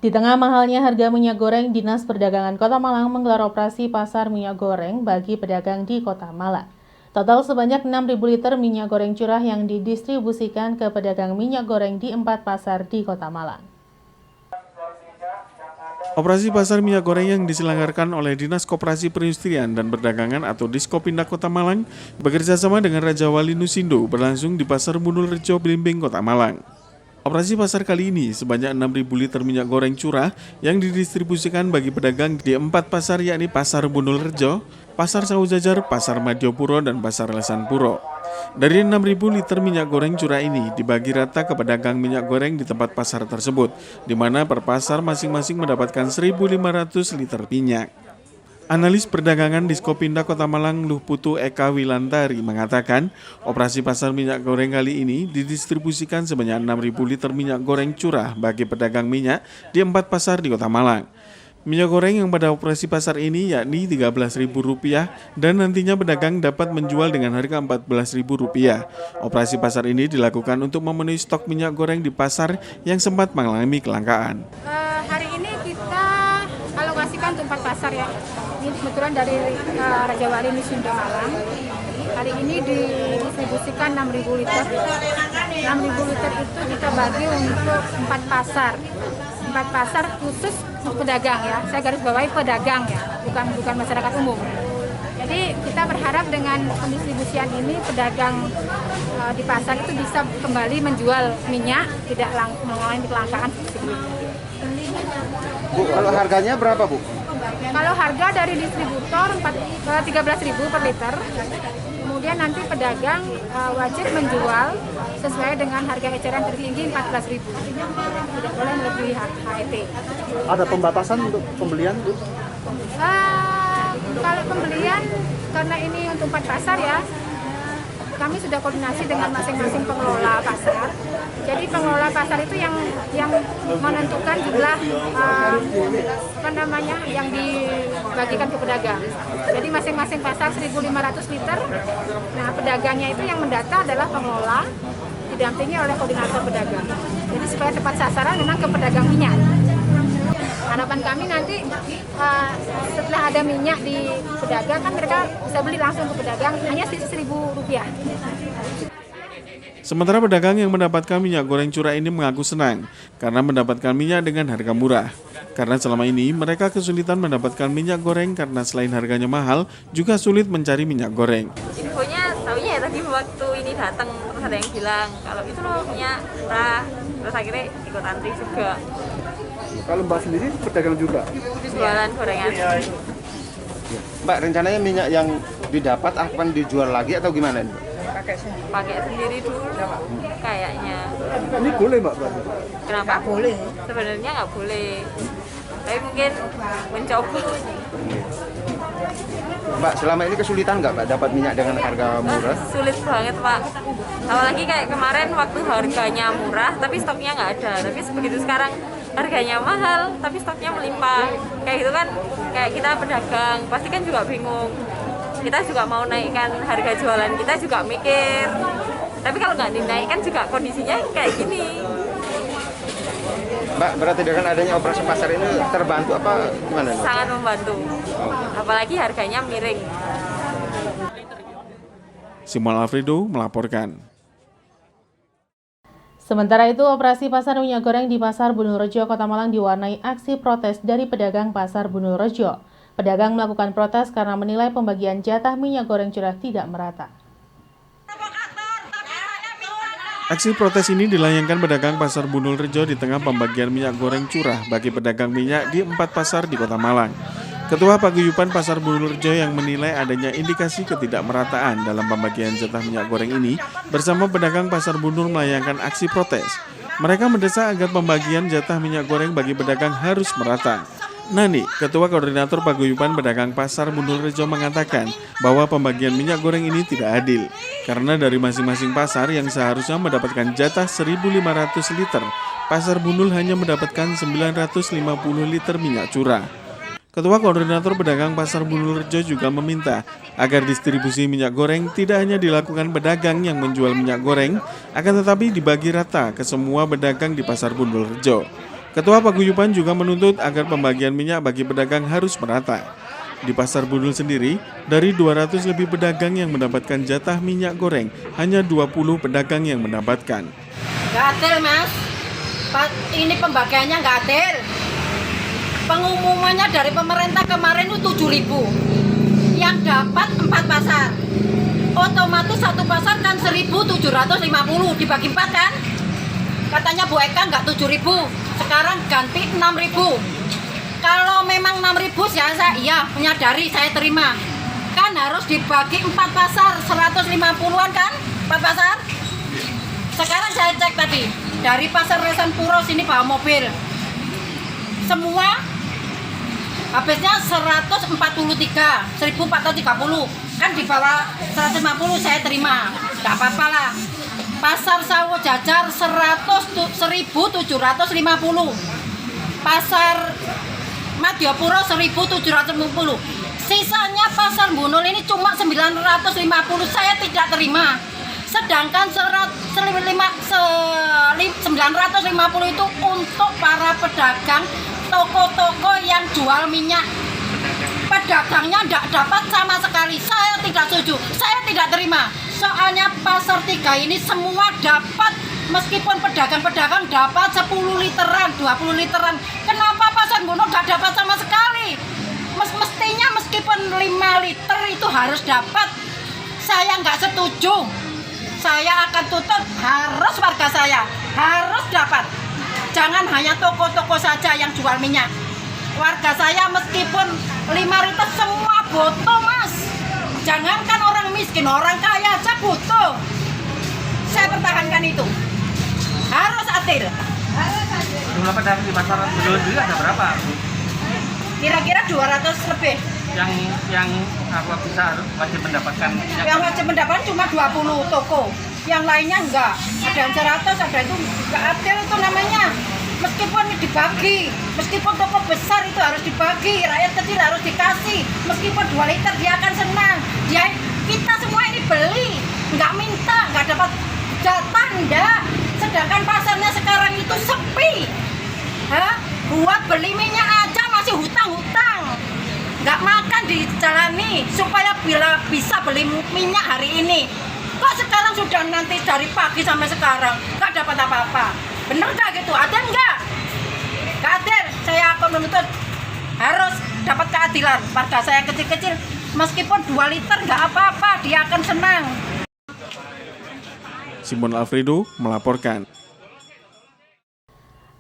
Di tengah mahalnya harga minyak goreng, Dinas Perdagangan Kota Malang menggelar operasi pasar minyak goreng bagi pedagang di Kota Malang. Total sebanyak 6.000 liter minyak goreng curah yang didistribusikan ke pedagang minyak goreng di 4 pasar di Kota Malang. Operasi pasar minyak goreng yang diselenggarakan oleh Dinas Koperasi Perindustrian dan Perdagangan atau Diskopindak Kota Malang bekerjasama dengan Raja Wali Nusindo berlangsung di Pasar Bunul Rejo, Blimbing, Kota Malang. Operasi pasar kali ini sebanyak 6.000 liter minyak goreng curah yang didistribusikan bagi pedagang di 4 pasar yakni Pasar Bunul Rejo, Pasar Saujajar, Pasar Madiopuro, dan Pasar Lesanpuro. Dari 6.000 liter minyak goreng curah ini dibagi rata ke pedagang minyak goreng di tempat pasar tersebut, di mana per pasar masing-masing mendapatkan 1.500 liter minyak. Analis perdagangan Diskopindak Kota Malang Luh Putu Eka Wilantari mengatakan, operasi pasar minyak goreng kali ini didistribusikan sebanyak 6.000 liter minyak goreng curah bagi pedagang minyak di 4 pasar di Kota Malang. Minyak goreng yang pada operasi pasar ini yakni Rp13.000 dan nantinya pedagang dapat menjual dengan harga Rp14.000. Operasi pasar ini dilakukan untuk memenuhi stok minyak goreng di pasar yang sempat mengalami kelangkaan. Hari ini kita alokasikan untuk 4 pasar ya. Ini kebetulan dari Raja Wali Nusindo Malang. Hari ini didistribusikan 6.000 liter. 6.000 liter itu kita bagi untuk 4 pasar. 4 pasar khusus untuk pedagang ya. Saya garis bawahi pedagang ya, bukan masyarakat umum. Jadi kita berharap dengan pendistribusian ini pedagang di pasar itu bisa kembali menjual minyak, tidak mengalami kelangkaan sebelumnya. Bu, kalau harganya berapa, Bu? Kalau harga dari distributor 13.000 per liter, kemudian nanti pedagang wajib menjual sesuai dengan harga eceran tertinggi 14.000. Tidak boleh melebihi HET. Ada pembatasan untuk pembelian, Bu? Kalau pembelian, karena ini untuk 4 pasar ya, kami sudah koordinasi dengan masing-masing pengelola pasar. Jadi pengelola pasar itu yang menentukan jumlah yang dibagikan ke pedagang. Jadi masing-masing pasar 1.500 liter. Nah, pedagangnya itu yang mendata adalah pengelola, didampingi oleh koordinator pedagang. Jadi supaya tepat sasaran memang ke pedagang minyak. Harapan kami nanti setelah ada minyak di pedagang kan mereka bisa beli langsung ke pedagang hanya Rp1.000. Sementara pedagang yang mendapatkan minyak goreng curah ini mengaku senang karena mendapatkan minyak dengan harga murah. Karena selama ini mereka kesulitan mendapatkan minyak goreng karena selain harganya mahal juga sulit mencari minyak goreng. Infonya taunya ya tadi waktu ini datang terus ada yang bilang kalau itu loh minyak murah, terus akhirnya ikut antri juga. Kalau Mbak sendiri pedagang juga? Jualan gorengan. Mbak, rencananya minyak yang didapat akan dijual lagi atau gimana, Mbak? Pakai sendiri dulu kayaknya. Ini boleh, Mbak? Kenapa? Boleh. Sebenarnya nggak boleh. Tapi mungkin mencoba. Mbak, selama ini kesulitan nggak, Mbak, dapat minyak dengan harga murah? Sulit banget, Pak. Apalagi kayak kemarin waktu harganya murah tapi stoknya nggak ada. Tapi begitu sekarang harganya mahal tapi stoknya melimpah. Kayak gitu kan, kayak kita pedagang pasti kan juga bingung. Kita juga mau naikkan harga jualan, kita juga mikir. Tapi kalau nggak dinaikkan juga kondisinya kayak gini. Mbak, berarti dengan adanya operasi pasar ini terbantu apa gimana, Mbak? Sangat membantu. Apalagi harganya miring. Simon Alfredo melaporkan. Sementara itu, operasi pasar minyak goreng di Pasar Bunul Rejo, Kota Malang diwarnai aksi protes dari pedagang Pasar Bunul Rejo. Pedagang melakukan protes karena menilai pembagian jatah minyak goreng curah tidak merata. Aksi protes ini dilayangkan pedagang Pasar Bunul Rejo di tengah pembagian minyak goreng curah bagi pedagang minyak di 4 pasar di Kota Malang. Ketua Paguyuban Pasar Bunul Rejo yang menilai adanya indikasi ketidakmerataan dalam pembagian jatah minyak goreng ini bersama pedagang Pasar Bunul melayangkan aksi protes. Mereka mendesak agar pembagian jatah minyak goreng bagi pedagang harus merata. Nani, Ketua Koordinator Paguyuban Pedagang Pasar Bunul Rejo mengatakan bahwa pembagian minyak goreng ini tidak adil karena dari masing-masing pasar yang seharusnya mendapatkan jatah 1.500 liter, Pasar Bunul hanya mendapatkan 950 liter minyak curah. Ketua Koordinator Pedagang Pasar Bunul Rejo juga meminta agar distribusi minyak goreng tidak hanya dilakukan pedagang yang menjual minyak goreng, akan tetapi dibagi rata ke semua pedagang di Pasar Bunul Rejo. Ketua Paguyuban juga menuntut agar pembagian minyak bagi pedagang harus merata. Di Pasar Bunul sendiri, dari 200 lebih pedagang yang mendapatkan jatah minyak goreng, hanya 20 pedagang yang mendapatkan. Nggak adil, Mas. Ini pembagiannya nggak adil. Pengumumannya dari pemerintah kemarin itu 7.000. Yang dapat 4 pasar. Otomatis satu pasar kan 1.750 dibagi 4 kan? Katanya Bu Eka nggak 7.000, sekarang ganti 6.000. Kalau memang 6.000 ya saya iya menyadari, saya terima. Kan harus dibagi 4 pasar, 150-an kan? 4 pasar. Sekarang saya cek tadi, dari Pasar Resan Puro sini bawa mobil. Semua habisnya 143, 1.430. Kan di bawah 150 saya terima, nggak apa-apa lah. Pasar Sawo Jajar 1.750. Pasar Madiopuro 1.750. Sisanya Pasar Bunul ini cuma 950, saya tidak terima. Sedangkan 950 itu untuk para pedagang toko-toko yang jual minyak. Pedagangnya tidak dapat sama sekali. Saya tidak setuju, saya tidak terima. Soalnya Pasar 3 ini semua dapat, meskipun pedagang-pedagang dapat 10 literan, 20 literan. Kenapa Pasar Bunul nggak dapat sama sekali? Mestinya meskipun 5 liter itu harus dapat. Saya nggak setuju. Saya akan tutup, harus warga saya harus dapat. Jangan hanya toko-toko saja yang jual minyak. Warga saya meskipun 5 liter semua butuh, Mas. Jangankan orang miskin, orang kaya aja butuh. Saya pertahankan itu. Harus adil. Jumlah pedagang di pasar Bunul sendiri ada berapa? Kira-kira 200 lebih. Yang apa bisa wajib mendapatkan minyak? Yang wajib mendapatkan cuma 20 toko. Yang lainnya enggak. Ada yang 100, ada itu enggak adil itu namanya. Meskipun dibagi, meskipun toko besar itu harus dibagi, rakyat kecil harus dikasih. Meskipun 2 liter dia akan senang. Kita semua ini beli, nggak minta, nggak dapat jatah, enggak. Sedangkan pasarnya sekarang itu sepi. Buat beli minyak aja masih hutang-hutang. Nggak makan dijalani supaya bisa beli minyak hari ini. Kok sekarang sudah nanti dari pagi sampai sekarang nggak dapat apa-apa? Bener nggak gitu? Ada nggak? Nggak adil. Saya akan menuntut harus dapat keadilan. Warga saya kecil-kecil meskipun 2 liter nggak apa-apa, dia akan senang. Simon Alfredo melaporkan.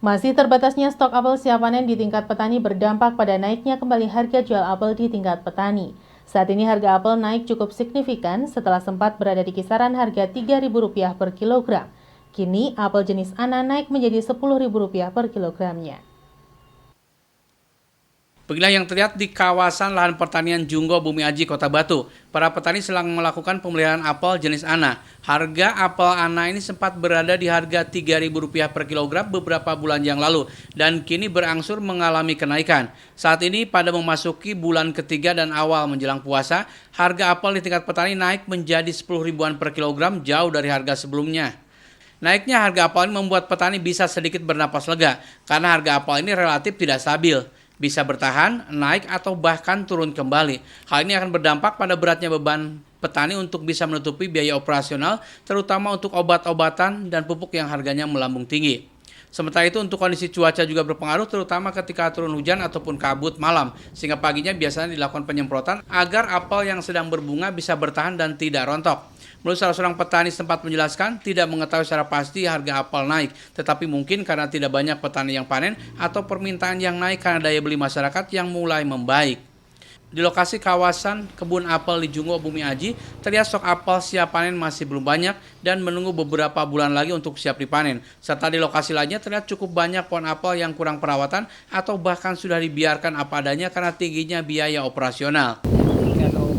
Masih terbatasnya stok apel siap panen di tingkat petani berdampak pada naiknya kembali harga jual apel di tingkat petani. Saat ini harga apel naik cukup signifikan setelah sempat berada di kisaran harga Rp3.000 per kilogram. Kini apel jenis ANA naik menjadi Rp10.000 per kilogramnya. Beginilah yang terlihat di kawasan lahan pertanian Junggo Bumi Aji, Kota Batu. Para petani sedang melakukan pemeliharaan apel jenis ANA. Harga apel ANA ini sempat berada di harga Rp3.000 per kilogram beberapa bulan yang lalu dan kini berangsur mengalami kenaikan. Saat ini pada memasuki bulan ketiga dan awal menjelang puasa, harga apel di tingkat petani naik menjadi 10 ribuan per kilogram, jauh dari harga sebelumnya. Naiknya harga apel ini membuat petani bisa sedikit bernapas lega karena harga apel ini relatif tidak stabil. Bisa bertahan, naik, atau bahkan turun kembali. Hal ini akan berdampak pada beratnya beban petani untuk bisa menutupi biaya operasional, terutama untuk obat-obatan dan pupuk yang harganya melambung tinggi. Sementara itu untuk kondisi cuaca juga berpengaruh, terutama ketika turun hujan ataupun kabut malam, sehingga paginya biasanya dilakukan penyemprotan agar apel yang sedang berbunga bisa bertahan dan tidak rontok. Menurut salah seorang petani sempat menjelaskan tidak mengetahui secara pasti harga apel naik, tetapi mungkin karena tidak banyak petani yang panen atau permintaan yang naik karena daya beli masyarakat yang mulai membaik. Di lokasi kawasan kebun apel di Junggo Bumi Aji, terlihat stok apel siap panen masih belum banyak dan menunggu beberapa bulan lagi untuk siap dipanen. Serta di lokasi lainnya terlihat cukup banyak pohon apel yang kurang perawatan atau bahkan sudah dibiarkan apa adanya karena tingginya biaya operasional. Kalau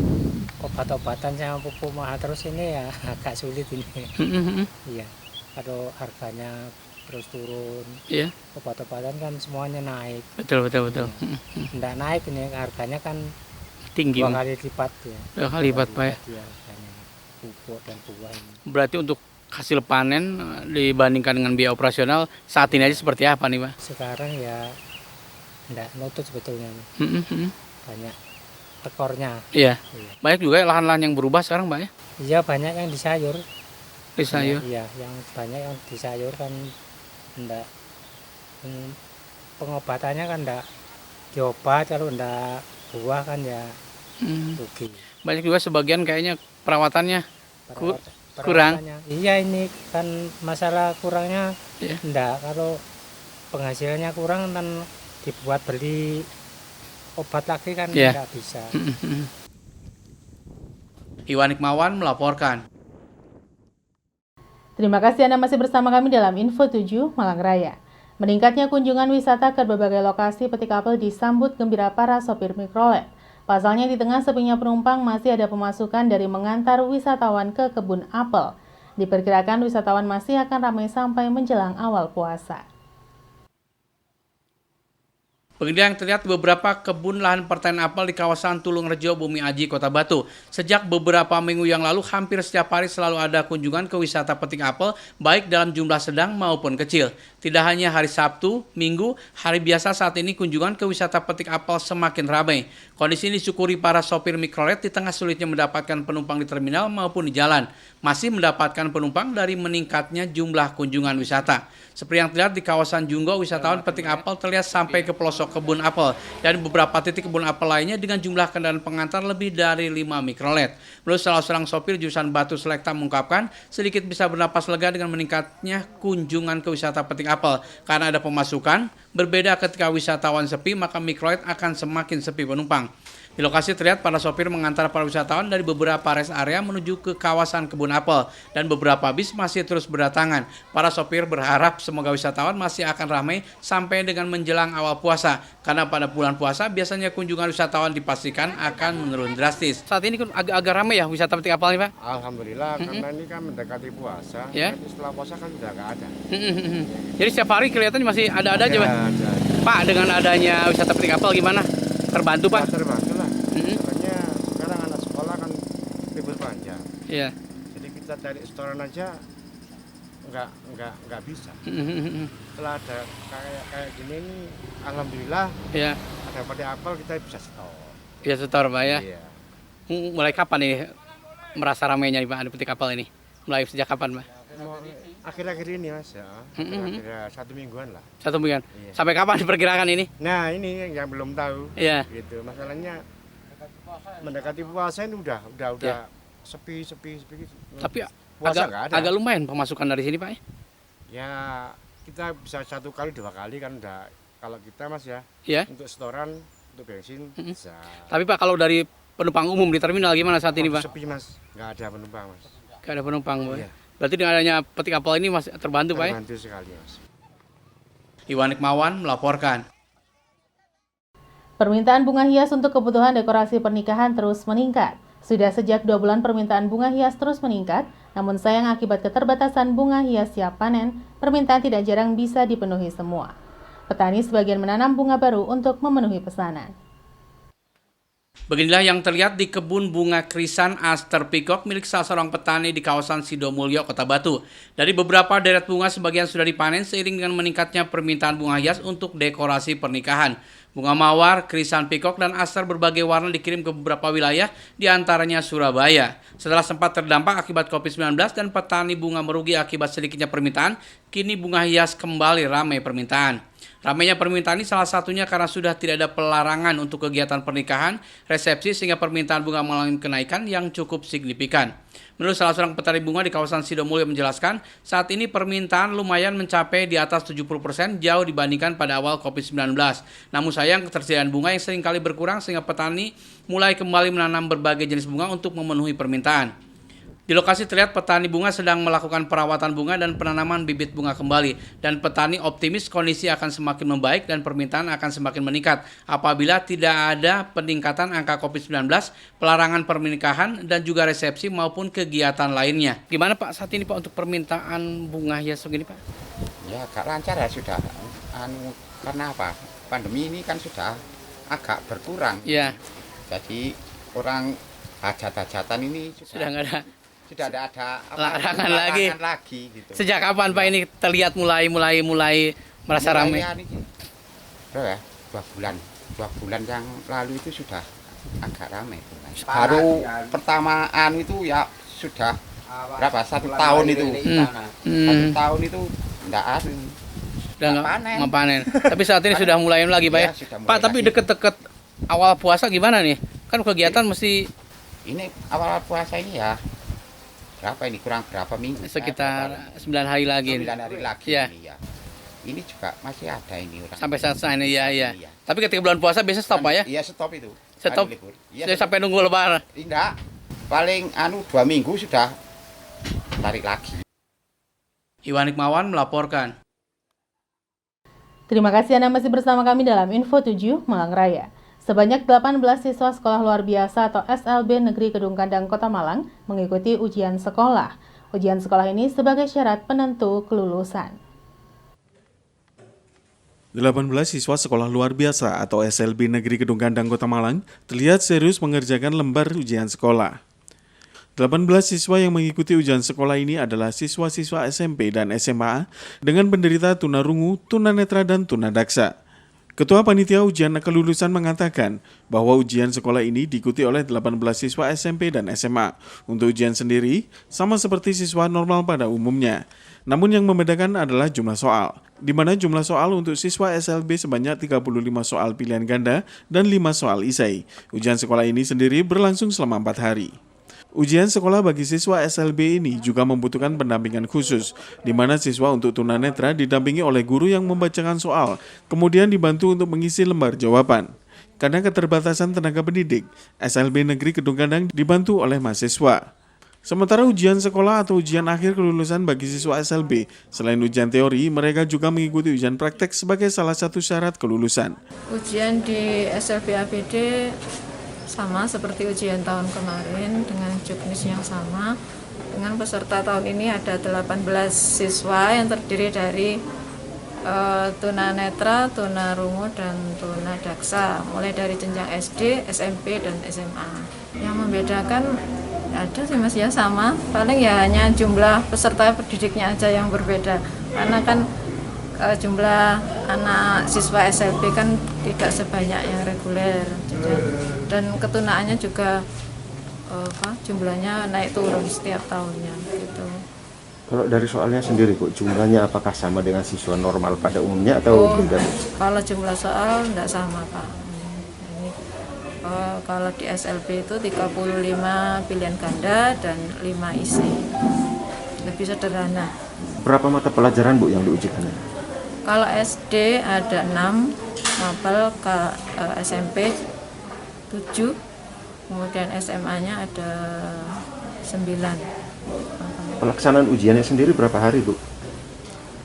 obat-obatan sama pupuk mahal terus ini ya agak sulit ini. Iya, kalau harganya terus turun, obat-obatan kan semuanya naik. Betul. Nggak naik ini harganya kan Tinggi. 2 kali lipat ya. 2 kali lipat Pak ya. Iya, harganya pupuk dan buah ini. Berarti untuk hasil panen dibandingkan dengan biaya operasional saat ini aja seperti apa nih Pak? Sekarang ya enggak nutut sebetulnya. Banyak tekornya. Iya. Iya. Banyak juga lahan-lahan yang berubah sekarang Pak ya? Iya, banyak yang di sayur. Di sayur. Iya, yang banyak yang di sayur kan enggak pengobatannya kan enggak diobat, kalau enggak buah kan ya rugi. Banyak juga sebagian kayaknya perawatannya kurang. Perawatannya. Iya, ini kan masalah kurangnya. Iya. Enggak, kalau penghasilannya kurang dan dibuat beli obat lagi kan enggak bisa. Iwan Hikmawan melaporkan. Terima kasih Anda masih bersama kami dalam Info 7 Malang Raya. Meningkatnya kunjungan wisata ke berbagai lokasi petik apel disambut gembira para sopir mikrolet. Pasalnya di tengah sepinya penumpang masih ada pemasukan dari mengantar wisatawan ke kebun apel. Diperkirakan wisatawan masih akan ramai sampai menjelang awal puasa. Beginilah yang terlihat beberapa kebun lahan pertanian apel di kawasan Tulungrejo, Bumi Aji, Kota Batu. Sejak beberapa minggu yang lalu, hampir setiap hari selalu ada kunjungan ke wisata petik apel, baik dalam jumlah sedang maupun kecil. Tidak hanya hari Sabtu, Minggu, hari biasa saat ini kunjungan ke wisata petik apel semakin ramai. Kondisi ini disyukuri para sopir mikrolet di tengah sulitnya mendapatkan penumpang di terminal maupun di jalan. Masih mendapatkan penumpang dari meningkatnya jumlah kunjungan wisata. Seperti yang terlihat di kawasan Junggo, wisatawan petik apel terlihat sampai ke pelosok kebun apel dan beberapa titik kebun apel lainnya dengan jumlah kendaraan pengantar lebih dari 5 mikrolet. Menurut salah seorang sopir jurusan Batu Selekta mengungkapkan, sedikit bisa bernapas lega dengan meningkatnya kunjungan ke wisata petik apel karena ada pemasukan. Berbeda ketika wisatawan sepi, maka mikrolet akan semakin sepi penumpang. Di lokasi terlihat para sopir mengantar para wisatawan dari beberapa rest area menuju ke kawasan kebun apel dan beberapa bis masih terus berdatangan. Para sopir berharap semoga wisatawan masih akan ramai sampai dengan menjelang awal puasa karena pada bulan puasa biasanya kunjungan wisatawan dipastikan akan menurun drastis. Saat ini kan agak ramai ya wisata petik apel ini Pak? Alhamdulillah, karena ini kan mendekati puasa. Ya. Nanti setelah puasa kan sudah nggak ada. Jadi setiap hari kelihatannya masih ada aja Pak? Pak, dengan adanya wisata petik apel gimana? Terbantu Pak? Terbantu lah. Soalnya sekarang anak sekolah kan libur panjang. Iya. Jadi kita cari setoran aja nggak bisa. Setelah ada kayak gini nih, alhamdulillah. Iya. Ada petik apel kita bisa setor. Bisa setor Pak ya? Iya. Mulai kapan nih merasa ramainya nih Pak ada petik apel ini? Mulai sejak kapan Pak? Akhir-akhir ini Mas ya. Kira-kira 1 mingguan lah. 1 mingguan. Iya. Sampai kapan diperkirakan ini? Nah ini yang belum tahu. Iya. Gitu. Masalahnya mendekati puasa ini udah Ya. sepi. Tapi puasa nggak ada. agak lumayan pemasukan dari sini Pak ya? Ya kita bisa 1 kali 2 kali kan udah, kalau kita Mas ya. Iya. Untuk setoran, untuk bensin bisa. Tapi Pak kalau dari penumpang umum di terminal gimana saat ini Pak? Sepi Mas, nggak ada penumpang Mas. Nggak ada penumpang Pak. Iya. Berarti dengan adanya petik apel ini masih terbantu Pak ya? Terbantu sekali Mas. Iwan Hikmawan melaporkan. Permintaan bunga hias untuk kebutuhan dekorasi pernikahan terus meningkat. Sudah sejak 2 bulan permintaan bunga hias terus meningkat, namun sayang akibat keterbatasan bunga hias siap panen, permintaan tidak jarang bisa dipenuhi semua. Petani sebagian menanam bunga baru untuk memenuhi pesanan. Beginilah yang terlihat di kebun bunga krisan Aster Peacock milik salah seorang petani di kawasan Sidomulyo, Kota Batu. Dari beberapa deret bunga sebagian sudah dipanen seiring dengan meningkatnya permintaan bunga hias untuk dekorasi pernikahan. Bunga mawar, krisan peacock, dan aster berbagai warna dikirim ke beberapa wilayah, diantaranya Surabaya. Setelah sempat terdampak akibat COVID-19 dan petani bunga merugi akibat sedikitnya permintaan, kini bunga hias kembali ramai permintaan. Ramainya permintaan ini salah satunya karena sudah tidak ada pelarangan untuk kegiatan pernikahan, resepsi sehingga permintaan bunga mengalami kenaikan yang cukup signifikan. Menurut salah seorang petani bunga di kawasan Sidomulyo menjelaskan, saat ini permintaan lumayan mencapai di atas 70% jauh dibandingkan pada awal COVID-19. Namun sayang ketersediaan bunga yang seringkali berkurang sehingga petani mulai kembali menanam berbagai jenis bunga untuk memenuhi permintaan. Di lokasi terlihat petani bunga sedang melakukan perawatan bunga dan penanaman bibit bunga kembali. Dan petani optimis kondisi akan semakin membaik dan permintaan akan semakin meningkat apabila tidak ada peningkatan angka COVID-19, pelarangan pernikahan, dan juga resepsi maupun kegiatan lainnya. Gimana Pak saat ini Pak untuk permintaan bunga hias begini Pak? Ya agak lancar ya sudah. Karena apa? Pandemi ini kan sudah agak berkurang. Iya. Jadi orang hajat-hajatan ini sudah nggak ada. Sudah ada larangan lagi. Gitu. Sejak kapan Pak ini terlihat mulai merasa ramai? Berapa ya? 2 bulan yang lalu itu sudah agak ramai. Baru pertama itu ya sudah berapa? 1 tahun itu. 1 tahun itu enggak ada. Udah nggak panen. Tapi saat ini sudah mulai lagi Pak ya? Pak, tapi deket-deket awal puasa gimana nih? Kan kegiatan mesti... Ini awal puasa ini ya, berapa ini? Kurang berapa minggu? Sekitar 9 hari lagi. 9 hari lagi ya. Ini ya. Ini juga masih ada ini orang. Sampai saat ini ya. Tapi ketika bulan puasa biasanya stop Pak ya? Iya, stop itu. Stop. Ya, sampai nunggu lebaran. Tidak. Paling 2 minggu sudah tarik lagi. Iwan Hikmawan melaporkan. Terima kasih Anda masih bersama kami dalam Info 7 Malang Raya. Sebanyak 18 siswa sekolah luar biasa atau SLB Negeri Kedung Kandang Kota Malang mengikuti ujian sekolah. Ujian sekolah ini sebagai syarat penentu kelulusan. 18 siswa sekolah luar biasa atau SLB Negeri Kedung Kandang Kota Malang terlihat serius mengerjakan lembar ujian sekolah. 18 siswa yang mengikuti ujian sekolah ini adalah siswa-siswa SMP dan SMA dengan penderita tunarungu, tunanetra, dan tunadaksa. Ketua Panitia Ujian Kelulusan mengatakan bahwa ujian sekolah ini diikuti oleh 18 siswa SMP dan SMA. Untuk ujian sendiri, sama seperti siswa normal pada umumnya. Namun yang membedakan adalah jumlah soal, di mana jumlah soal untuk siswa SLB sebanyak 35 soal pilihan ganda dan 5 soal esai. Ujian sekolah ini sendiri berlangsung selama 4 hari. Ujian sekolah bagi siswa SLB ini juga membutuhkan pendampingan khusus, di mana siswa untuk tunanetra didampingi oleh guru yang membacakan soal, kemudian dibantu untuk mengisi lembar jawaban. Karena keterbatasan tenaga pendidik, SLB Negeri Kedung Kandang dibantu oleh mahasiswa. Sementara ujian sekolah atau ujian akhir kelulusan bagi siswa SLB, selain ujian teori, mereka juga mengikuti ujian praktek sebagai salah satu syarat kelulusan. Ujian di SLB ABD sama seperti ujian tahun kemarin dengan juknis yang sama. Dengan peserta tahun ini ada 18 siswa yang terdiri dari tunanetra, tunarungu, dan tunadaksa, mulai dari jenjang SD, SMP, dan SMA. Yang membedakan ada sih Mas ya sama, paling ya hanya jumlah peserta pendidiknya aja yang berbeda. Karena kan jumlah anak siswa SLB kan tidak sebanyak yang reguler, dan ketunaannya juga jumlahnya naik turun setiap tahunnya gitu. Kalau dari soalnya sendiri kok jumlahnya apakah sama dengan siswa normal pada umumnya atau beda? Kalau jumlah soal tidak sama Pak. Ini, kalau di SLB itu 35 pilihan ganda dan 5 isi, lebih sederhana. Berapa mata pelajaran Bu yang diujikan? Kalau SD ada 6, mapel ke SMP 7, kemudian SMA-nya ada 9. Pelaksanaan ujiannya sendiri berapa hari Bu?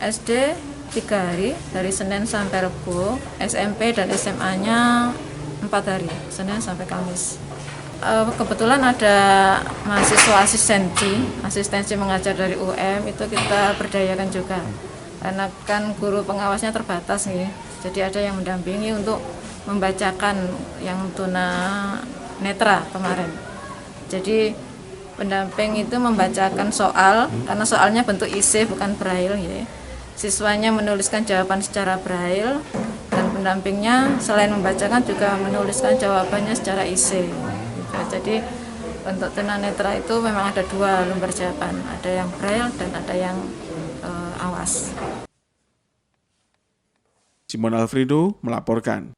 SD 3 hari, dari Senin sampai Rebo. SMP dan SMA-nya 4 hari, Senin sampai Kamis. Kebetulan ada mahasiswa asistensi mengajar dari UM, itu kita berdayakan juga. Karena kan guru pengawasnya terbatas nih, jadi ada yang mendampingi untuk membacakan yang tunanetra kemarin. Jadi pendamping itu membacakan soal, karena soalnya bentuk esai bukan braille ya. Siswanya menuliskan jawaban secara braille, dan pendampingnya selain membacakan juga menuliskan jawabannya secara esai. Gitu. Jadi untuk tunanetra itu memang ada 2 lembar jawaban, ada yang braille dan ada yang awas. Simon Alfredo melaporkan.